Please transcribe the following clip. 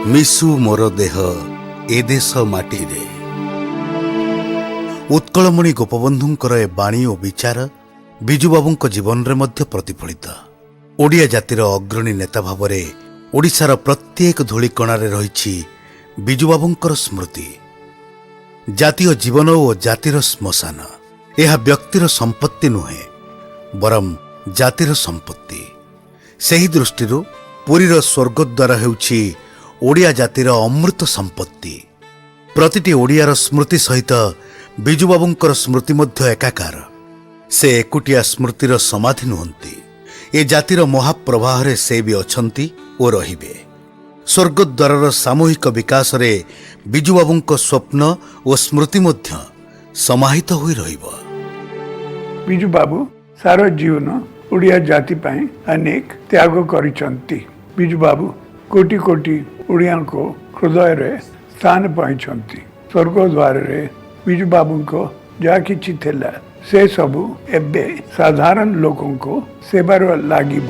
ମିଶୁ ମୋର ଦେହ ଏ ଦେଶ ମାଟିରେ। ଉତ୍କଳମଣି ଗୋପବନ୍ଧୁଙ୍କର ଏ ବାଣୀ ଓ ବିଚାର ବିଜୁବାବୁଙ୍କ ଜୀବନରେ ମଧ୍ୟ ପ୍ରତିଫଳିତ। ଓଡ଼ିଆ ଜାତିର ଅଗ୍ରଣୀ ନେତା ଭାବରେ ଓଡ଼ିଶାର ପ୍ରତ୍ୟେକ ଧୂଳିକଣାରେ ରହିଛି ବିଜୁବାବୁଙ୍କର ସ୍ମୃତି। ଜାତୀୟ ଜୀବନ ଓ ଜାତିର ଶ୍ମଶାନ ଏହା ବ୍ୟକ୍ତିର ସମ୍ପତ୍ତି ନୁହେଁ, ବରଂ ଜାତିର ସମ୍ପତ୍ତି। ସେହି ଦୃଷ୍ଟିରୁ ପୁରୀର ସ୍ୱର୍ଗଦ୍ୱାର ହେଉଛି ଓଡ଼ିଆ ଜାତିର ଅମୃତ ସମ୍ପତ୍ତି। ପ୍ରତିଟି ଓଡ଼ିଆର ସ୍ମୃତି ସହିତ ବିଜୁବାବୁଙ୍କର ସ୍ମୃତି ମଧ୍ୟ ଏକାକାର। ସେ ଏକୁଟିଆ ସ୍ମୃତିର ସମାଧି ନୁହନ୍ତି, ଏ ଜାତିର ମହାପ୍ରବାହରେ ସେ ବି ଅଛନ୍ତି ଓ ରହିବେ। ସ୍ୱର୍ଗଦ୍ୱାରର ସାମୂହିକ ବିକାଶରେ ବିଜୁବାବୁଙ୍କ ସ୍ୱପ୍ନ ଓ ସ୍ମୃତି ମଧ୍ୟ ସମାହିତ ହୋଇ ରହିବ। ବିଜୁ ବାବୁ ସାରା ଜୀବନ ଓଡ଼ିଆ ଜାତି ପାଇଁ ଅନେକ ତ୍ୟାଗ କରିଛନ୍ତି। ବିଜୁ ବାବୁ କୋଟି କୋଟି ଓଡ଼ିଆଙ୍କ ହୃଦୟରେ ସ୍ଥାନ ପାଇଛନ୍ତି। ସ୍ୱର୍ଗଦ୍ୱାରରେ ବିଜୁ ବାବୁଙ୍କ ଯାହା କିଛି ଥିଲା ସେ ସବୁ ଏବେ ସାଧାରଣ ଲୋକଙ୍କ ସେବାରେ ଲାଗିବ।